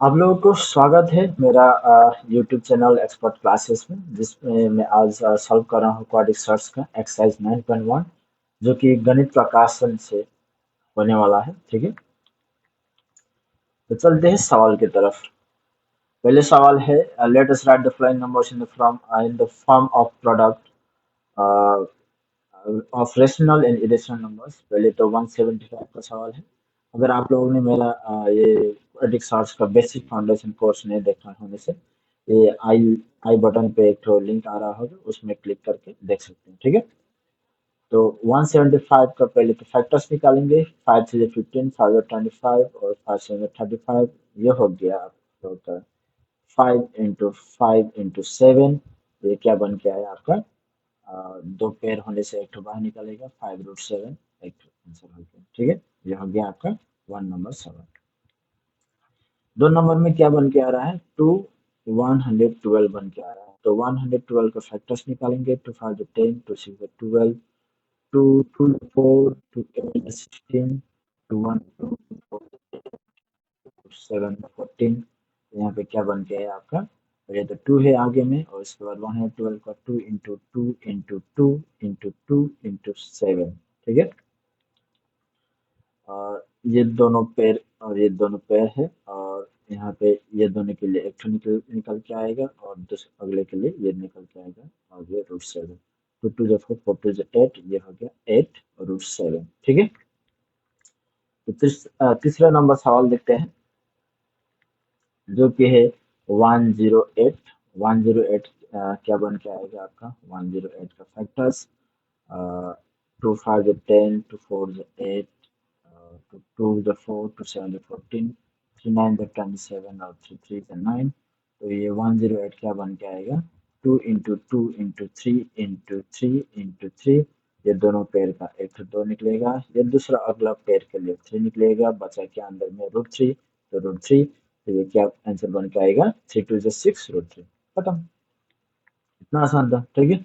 आप लोगों को स्वागत है मेरा यूट्यूब चैनल एक्सपर्ट क्लासेस में, जिसमें मैं आज सॉल्व कर रहा हूँ क्वाड्रिक सर्च का एक्सरसाइज 9.1, जो कि गणित प्रकाशन से होने वाला है। ठीक है, तो चलते हैं सवाल की तरफ। पहले सवाल है, let us right the following numbers in the form of product of rational and irrational numbers. पहले तो 175 का सवाल है। अगर आप लोगों ने मेरा ये क्वाड्रेटिक सर्च का बेसिक फाउंडेशन कोर्स नहीं देखा होने से, ये आई आई बटन पे एक तो लिंक आ रहा होगा, उसमें क्लिक करके देख सकते हैं। ठीक है, तो 175 का पहले तो फैक्टर्स निकालेंगे। 5 3 15, 5 25 और 5 7 35। ये हो गया आप लोगों का 5 into 5 into 7। ये क्या बन के आया आपका? दो पेयर होने से एक तो बाहर निकलेगा, 5√7 एक आंसर हो गया। ठीक है, ये हो गया आपका 1 नंबर सवाल। 2 नंबर में क्या बन के आ रहा है? 112 बन के आ रहा है। तो 112 का फैक्टर्स निकालेंगे। 2 5 10, 2 6 12, 2 2 4, 2 8 16, 2 1 2 7 14। यहाँ पे क्या बन के है आपका? ये तो 2 है आगे में, और इसके बाद 112 का 2 into 2 into 2 into 2 into 7। ठीक है, और ये दोनों पेयर और ये दोनों पेयर है, और यहाँ पे ये दोनों के लिए एक ठो निकल निकल के आएगा, और दूसरे अगले के लिए ये निकल के आएगा, और ये √7। 2 2 4, 4 2 8, ये हो गया 8√7। ठीक है, तो तीसरा नंबर सवाल देखते हैं, जो कि है 108। 108 क्या बन के आएगा आपका? 108 का फैक्टर्स 2 5 10, 2 4 8, 2 2 4, 2 7 14, 3 9 27, और 3 3 9। तो ये 108 क्या बन के आएगा? 2 into 2 into 3 into 3 into 3। ये दोनों पेयर का एक तो 2 निकलेगा, ये दूसरा अगला पेयर के लिए 3 निकलेगा, बचा के अंदर में √3। तो √3, तो ये क्या आंसर बन के आएगा? 3 2 6, √3। खत्म, इतना आसान था। ठीक है,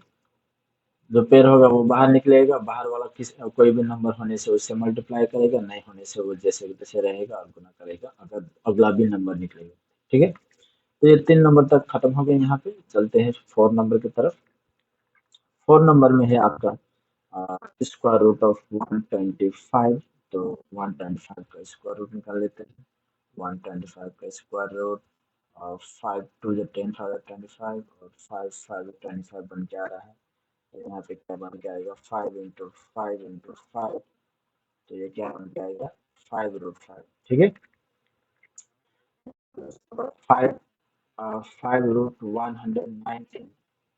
जो पेयर होगा वो बाहर निकलेगा, बाहर वाला कोई भी नंबर होने से उससे मल्टीप्लाई करेगा, नहीं होने से वो जैसे के तैसे रहेगा और गुना करेगा अगर अगला भी नंबर निकलेगा। ठीक है, तो ये 3 नंबर तक खत्म हो गए। यहाँ पे चलते हैं 4 नंबर की तरफ। 4 नंबर में है आपका स्क्वायर रूट ऑफ 125। तो 125 का स्क्वायर रूट निकाल लेते हैं। 125 का स्क्वायर रूट, और 5 2 10, 525, और 5 5 25 बन के आ रहा है। तो यहाँ पे क्या बन के आएगा? 5 into 5 into 5। तो ये क्या बन के आएगा? 5√5। ठीक है, 5 5√119।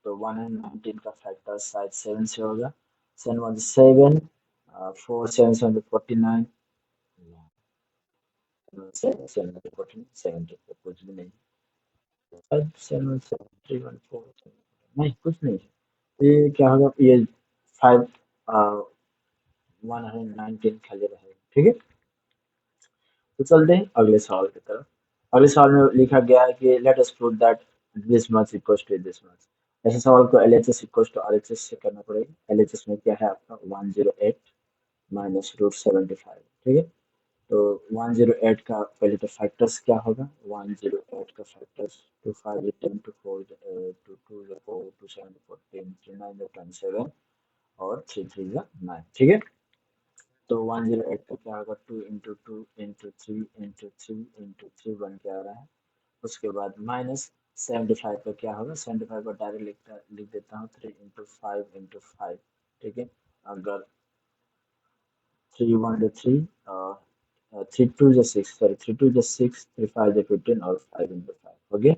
तो 119 का फैक्टर शायद 7 से होगा। 7 1 7, 4 7 7 49, 7 7 14 70, कुछ भी नहीं। 7 7 3 1 4, नहीं कुछ नहीं है। ये क्या होगा? ये 5 119 खाली रहेगा। ठीक है, तो चलते हैं अगले सवाल की तरफ। अगले सवाल में लिखा गया है कि let us prove that this much equals to this much. ऐसे सवाल को एलएचएस इक्वल्स टू आरएचएस से करना पड़ेगा। एलएचएस में क्या है आपका? 108 माइनस √75। ठीक है, तो 108 का पहले तो फैक्टर्स क्या होगा? 108 का फैक्टर्स 2 5 10, 2 4 2 2 4, 2 7 14, 3 9 27, और 3 3 9। ठीक है, तो 108 का क्या होगा? 2 into 2 into 3 into 3 into 3 बन के आ रहा है। उसके बाद माइनस 75 का क्या होगा? 75 को डायरेक्ट लिख देता हूँ, 3 into 5 into 5। ठीक है, अगर 3 1 3, 3 2 6, सॉरी 3 2 6, 3 5 15, और 5 into 5 हो गया।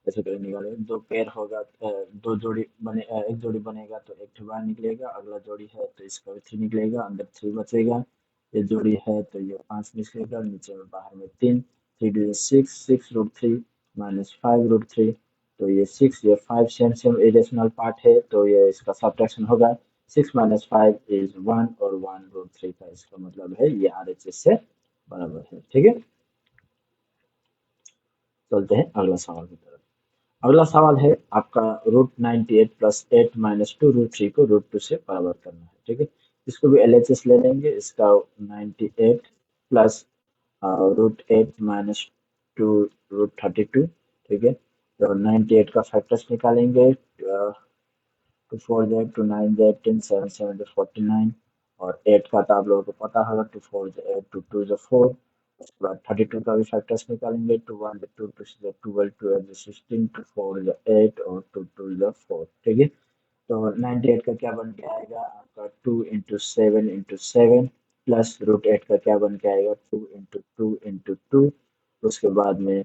ऐसे करके निकालेंगे। दो पेयर होगा, दो जोड़ी बने, एक जोड़ी बनेगा तो एक ठो बाहर निकलेगा, अगला जोड़ी है तो इसका भी 3 निकलेगा, अंदर 3 बचेगा। ये जोड़ी है तो ये 5 निकलेगा, नीचे में बाहर में 3। 3 6 6√3 माइनस 5√3। तो ये 6 ये 5 सेम सेम इरेशनल पार्ट है, तो ये इसका सब्ट्रैक्शन होगा। 6 - 5 इज 1, और 1√3 का इसका मतलब है ये आरएचएस से बराबर है। ठीक है, चलते हैं अगला सवाल की तरफ। अगला सवाल है आपका, √98 प्लस 8 माइनस 2 √3 को √2 से बराबर करना है। ठीक है, इसको भी एलएचएस ले लेंगे। इसका 98 प्लस √8 माइनस 2√32, ठीक है। तो 98 का फैक्टर्स निकालेंगे, 2 4 2 9 10 7 7 49, और 8 का तो आप लोगों को पता होगा, 2 4 8 2 2 4। उसके बाद 32 का भी फैक्टर्स निकालेंगे, 2 1 2 2 6 2 12 2 16 2 4 8 और 2 2 4, ठीक है। तो 98 का क्या बन के आएगा आपका, 2 × 7 × 7 प्लस √8 का क्या बन के आएगा, 2 × 2 × 2। उसके बाद में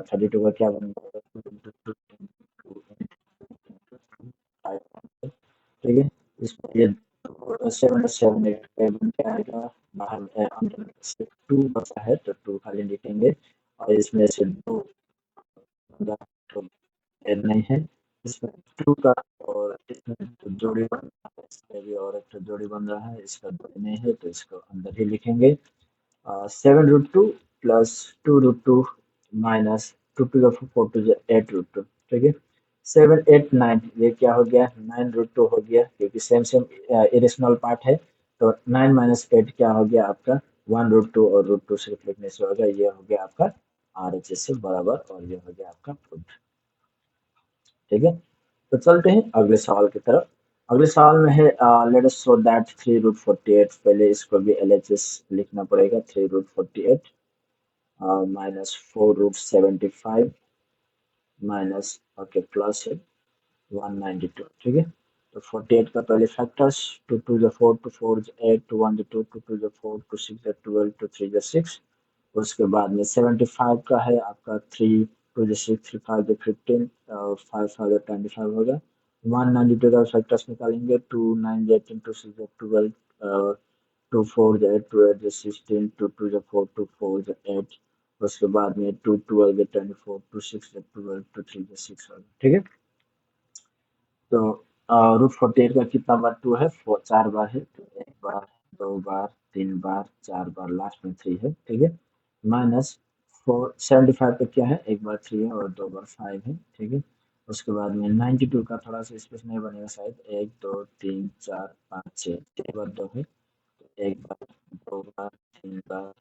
32 का क्या बन जाएगा, 2 × 2 × 2 ठीक है। इसमें ये 7 7 बन के आएगा, बाहर में अंदर से 2 बचा है तो 2 खाली लिखेंगे, और इसमें से 2 नहीं है, इसमें 2 का, और इसमें तो जोड़ी बन रहा है, इसमें भी और एक तो जोड़ी बन रहा है, इसका जोड़ी नहीं है तो इसको अंदर ही लिखेंगे। 7√2 plus 2√2 minus 2 to the 4 to the 8√2, ठीक है। 7 8 9, ये क्या हो गया, 9√2 हो गया, क्योंकि सेम सेम इरेशनल पार्ट है। तो 9 - 8 क्या हो गया आपका, 1√2, और √2 सिर्फ लिखने से होगा, ये हो गया आपका RHS से बराबर, और ये हो गया आपका प्रूफ, ठीक है। तो चलते हैं अगले सवाल की तरफ। अगले सवाल में है, लेट अस शो दैट 3√48, पहले इसको भी LHS लिखना पड़ेगा, 3√48 माइनस 4√75 माइनस, ओके, प्लस है 192, ठीक है। तो 48 का पहले फैक्टर्स, 2 2 4 2 4 8 2 1 2 2 2 4 2 6 12 2 3 6। उसके बाद में 75 का है आपका, 3 2 6 3 5 15, और 5 5 25 होगा। 192 का फैक्टर्स निकालेंगे, 2 9 18 2 6 12, 2 4 8 2 8 16 2 2 4 2 4 8। उसके बाद में 2 12 24 2 6 12 2 3 6 होगा, ठीक है। तो √48 का कितना बार 2 है, 4 बार है, तो 1 बार 2 बार 3 बार 4 बार, लास्ट में 3 है, ठीक है। माइनस 475 का क्या है, 1 बार 3 है और 2 बार 5 है, ठीक है। उसके बाद में 92 का थोड़ा सा स्पेस नहीं बनेगा शायद, 1 2 3 4 5 6, 6 बार 2 है, तो 1 बार 2 बार 3 बार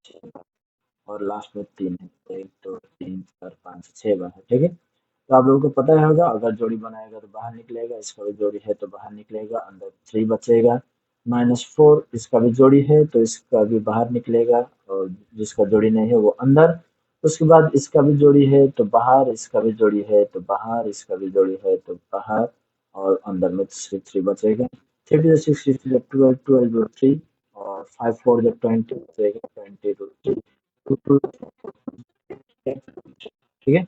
6 बार, और लास्ट में 3 है, 1 2 3 4 5 6 बार है, ठीक है। तो आप लोगों को पता ही होगा, अगर जोड़ी बनाएगा तो बाहर निकलेगा, इसका भी जोड़ी है तो बाहर निकलेगा, अंदर 3 बचेगा। -4, इसका भी जोड़ी है तो इसका भी बाहर निकलेगा, और जिसका जोड़ी नहीं है वो अंदर। उसके बाद इसका भी जोड़ी है तो बाहर, इसका भी जोड़ी है तो बाहर, इसका भी जोड़ी है तो बाहर, और अंदर में सिर्फ 3 बचेगा। 3 to the 6 6 to the 12 12 root 3, और 5 4 the 20 बचेगा, 20 root 3 2 ठीक है।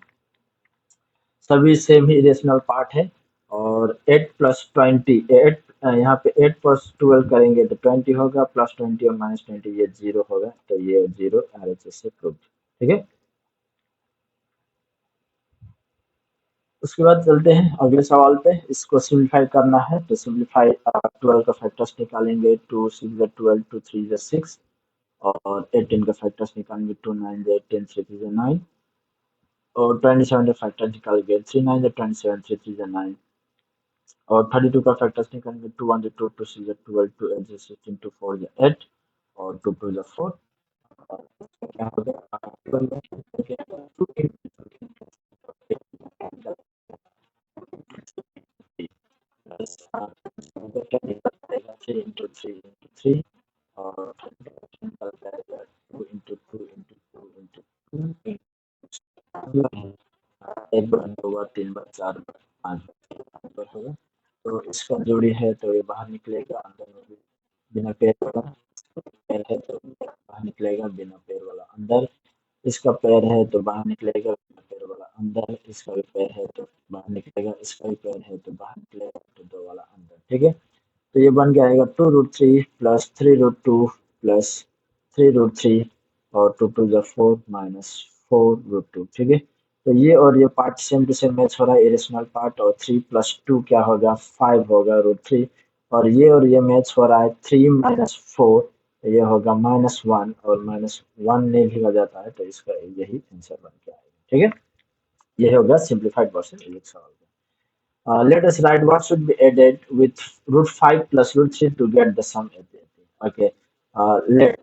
सभी सेम ही इरेशनल पार्ट है। और 8 प्लस 20, 8 यहाँ पे 8 प्लस 12 करेंगे तो 20 होगा, प्लस 20 और -20 ये 0 होगा, तो ये 0 RHS से प्रूव, ठीक है। उसके बाद चलते हैं अगले सवाल पे, इसको सिंप्लीफाई करना है, तो सिंप्लीफाई 12 का फैक्टर्स निकालेंगे, 2 6 12 2 3 6, और 18 का फैक्टर्स निकालेंगे, 2 9 18 3 3 9, और 27 का फैक्टर निकालेंगे, 3 9 27 3 3 9, और 32 का फैक्टर्स निकालेंगे, 2 1 2 2 6 12 2 8 16 2 4 8, और 2 2 4, और क्या होगा, 3 into 3 into 3, और 2 into 2 into 2 into 2, एक बार 2 बार 3 बार 4 बार 5 बार होगा। तो इसका जोड़ी है तो ये बाहर निकलेगा, अंदर में भी बिना पैर वाला, पैर है तो बाहर निकलेगा, बिना पैर वाला अंदर। इसका पैर है तो बाहर निकलेगा, बिना पैर वाला अंदर। इसका भी पैर है तो बाहर निकलेगा, इसका भी पैर है तो बाहर निकलेगा, तो 2 वाला अंदर, ठीक है। तो ये बन के आएगा 2√3 प्लस 3√2 प्लस 3√3, और 2 2 जा 4 माइनस 4√2, ठीक है। तो ये और ये part same to same match हो रहा है, इरेशनल पार्ट, और 3 प्लस 2 क्या होगा, 5 होगा √3, और ये मैच हो रहा है, 3 माइनस 4, ये होगा -1, और -1 ने भी हो जाता है, तो इसका यही आंसर बन के आएगा, ठीक है। ये होगा सिंप्लीफाइड वर्जन एक सवाल का। Let us write what should be added with √5 plus √3 to get the sum at the end. Okay. Let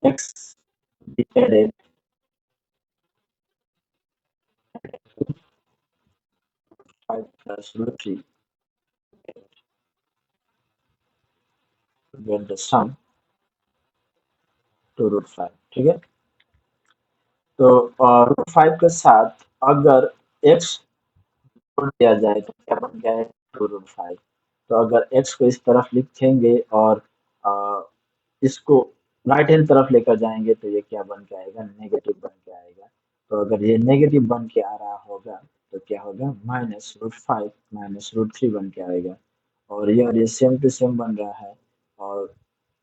x be added 5 plus root 3 to get the sum to root 5। ठीक है, तो root 5 के साथ अगर x जोड़ दिया जाए तो क्या बन जाएगा, टू रूट 5। तो अगर x को इस तरफ लिखेंगे और अ, इसको राइट हैंड तरफ लेकर जाएंगे तो ये क्या बन के आएगा, नेगेटिव बन के आएगा। तो अगर ये नेगेटिव बन के आ रहा होगा तो क्या होगा, माइनस रूट 5 माइनस रूट 3 बन के आएगा। और ये सेम टू सेम बन रहा है, और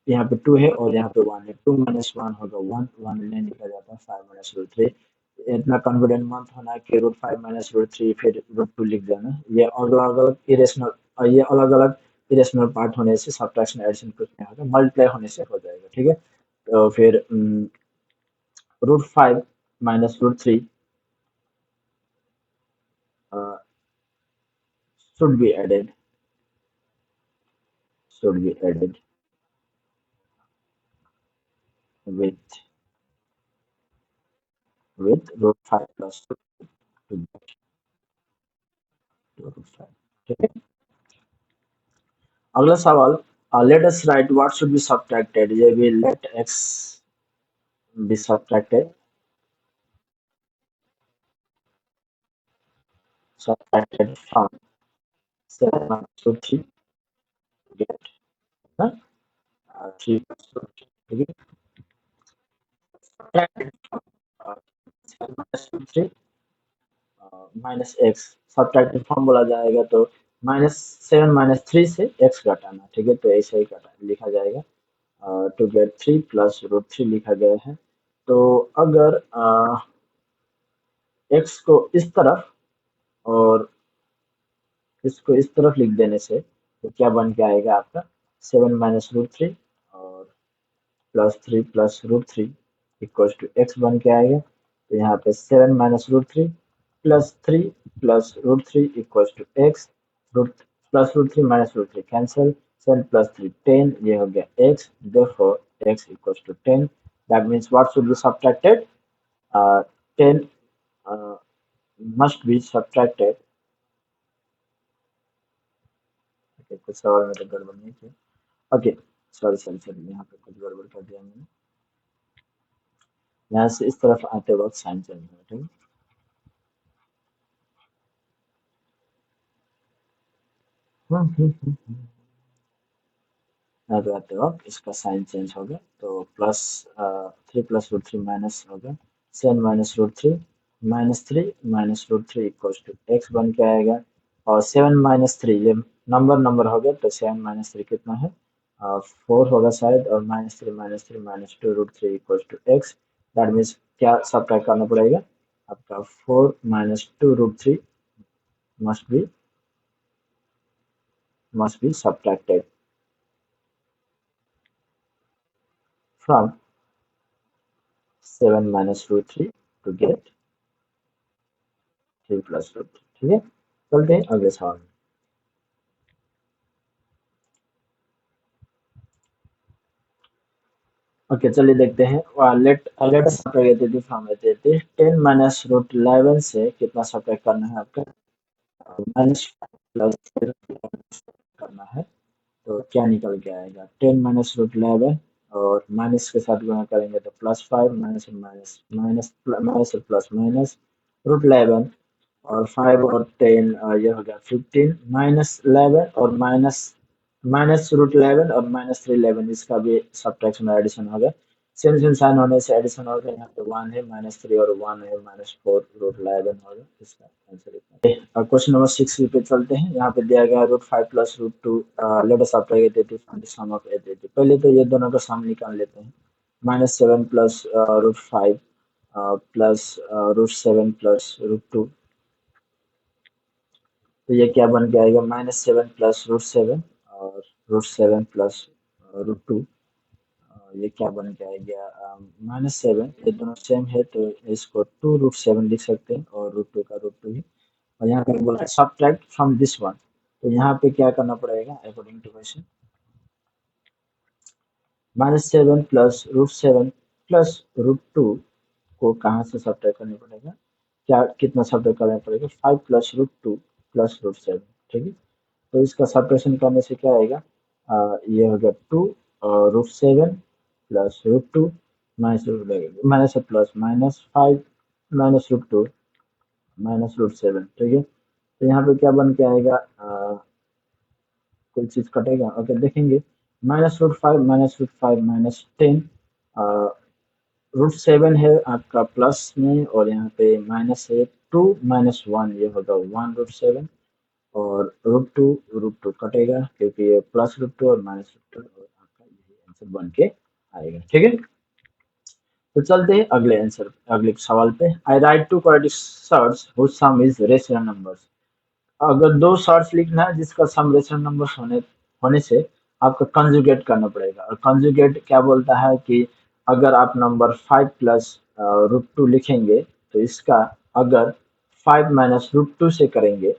यहाँ पे 2 है और यहाँ पे 1 है, 2 माइनस 1 होगा 1, 1 नहीं निकला जाता, 5 माइनस रूट 3। इतना कॉन्फिडेंट मत होना कि रूट 5 माइनस रूट 3 फिर रूट 2 लिख देना। ये अलग अलग इरेशनल, और ये अलग अलग इरेशनल पार्ट होने से सब्ट्रैक्शन एडिशन कुछ नहीं होगा, मल्टीप्लाई होने से हो जाएगा। ठीक है, तो फिर root 5 minus root 3 should be added should be added with root 5 plus 2 to get to root 5। ठीक है, अगला सवाल, let us write what should be subtracted। ये भी let x be subtracted from 7 minus root 3 to get 3 plus root 3। ठीक है, subtracted from 7 minus root 3 minus x, subtractive form बोला जाएगा तो -7 -3 से x घटाना। ठीक है, तो ऐसे ही घटा लिखा जाएगा, टू गेट 3 प्लस रूट 3 लिखा गया है। तो अगर x को इस तरफ और इसको इस तरफ लिख देने से तो क्या बन के आएगा आपका, 7 माइनस रूट 3 और plus 3 plus root 3 equals to x बन के आएगा। तो यहाँ पे 7 minus root 3 plus 3 plus root 3 equals to x, root plus root 3 minus root 3 cancel, 7 plus 3 10, ये हो गया x, therefore x equals to 10। That means what should be subtracted, 10 must be subtracted. कुछ सवाल में तो गड़बड़ नहीं थी। ओके, सॉरी सॉरी सॉरी, यहाँ पे कुछ गड़बड़ कर दिया मैंने, यहाँ से इस तरफ आते वक्त साइन चेंज हुआ। ठीक है, यहाँ पे आते वक्त इसका साइन चेंज हो गया, तो प्लस 3 प्लस रूट 3 माइनस हो गया 7 minus root 3 minus root 3 equals to x बन के आएगा। और 7 माइनस 3 ये नंबर नंबर हो गया, तो 7 माइनस 3 कितना है, 4 होगा शायद, और minus 3 minus 2 root 3 equals to x. That means क्या सब्ट्रैक्ट करना पड़ेगा आपका, 4 minus 2 root 3 must be subtracted from 7 minus root 3 to get 3 plus root 3। ठीक है, चलते हैं अगले सवाल में। ओके, चलिए देखते हैं, let subtract from 10 minus root 11 से कितना सब्ट्रैक्ट करना है आपका, माइनस प्लस करना है। तो क्या निकल के आएगा, 10 माइनस रूट 11 और माइनस के साथ गुणा करेंगे तो plus 5 minus minus minus minus plus minus root 11 और 5 और 10, ये हो गया 15 माइनस 11 और माइनस माइनस रूट 11 और माइनस 311, इसका भी सब्ट्रैक्शन और एडिशन हो गया। सेम सेम साइन होने से एडिशन हो गया, यहाँ पे 1 है माइनस 3 और 1 है माइनस 4 रूट 11 हो गया, इसका आंसर इतना है। क्वेश्चन नंबर 6 पे चलते हैं, यहाँ पे दिया गया root 5 plus root 2, let us subtract 80 from the sum of 80। पहले तो ये दोनों का सम निकाल लेते हैं, -7 plus root 5 plus root 7 plus root 2, तो ये क्या बन के आएगा, -7 प्लस रूट 7 और रूट 7 प्लस रूट 2, ये क्या बन के आएगा, -7, ये दोनों सेम है तो इसको 2 रूट 7 लिख सकते हैं और रूट 2 का रूट 2 ही। और यहाँ पे बोला है सब्ट्रैक्ट फ्रॉम दिस वन, तो यहाँ पे क्या करना पड़ेगा according to question, -7 plus root 7 plus root two को कहाँ से सब्ट्रैक्ट करना पड़ेगा, क्या कितना सब्ट्रैक्ट करना पड़ेगा, 5 plus root two plus root seven, ठीक है। तो इसका सब्ट्रैक्शन करने से क्या आएगा, ये हो गया two root seven plus root two minus plus minus five minus root two minus root seven, ठीक है। तो यहाँ पे क्या बन के आएगा, कोई चीज कटेगा, ओके देखेंगे। Minus root five minus ten, root seven है आपका प्लस में और यहाँ पे माइनस है टू माइनस वन, ये होगा वन रूट सेवन, और रूट टू कटेगा क्योंकि ये प्लस रूट टू और माइनस रूट टू, और आपका यही आंसर बन के आएगा, ठीक है। तो चलते हैं अगले सवाल पे। I write two quadratic surds whose sum is rational numbers. अगर दो सर्ट्स लिखना है जिसका सम रेशनल नंबर्स होने होने से आपको कंजुगेट करना पड़ेगा, और कंजुगेट क्या बोलता है कि अगर आप number five plus root two लिखेंगे तो इसका अगर फाइव माइनस रूट टू से करेंगे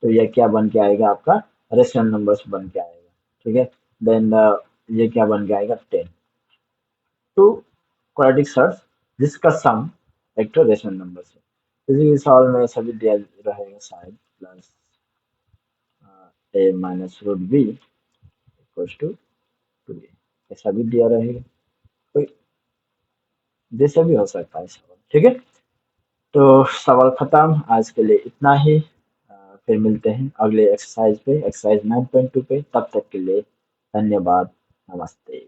तो यह क्या बन के आएगा, आपका रेशनल नंबर्स बन के आएगा, ठीक है। देन ये क्या बन के आएगा, टेन। टू क्वाड्रेटिक सर्ट्स जिसका सम एक तो रेशनल नंबर है। इसी सवाल में सभी दिया रहेगा शायद, plus a minus root b equals to two a, ऐसा भी दिया रहेगा, कोई जैसा भी हो सकता है सवाल, ठीक है। तो सवाल खत्म, आज के लिए इतना ही। फिर मिलते हैं अगले एक्सरसाइज पे, एक्सरसाइज 9.2 पे। तब तक के लिए धन्यवाद, नमस्ते।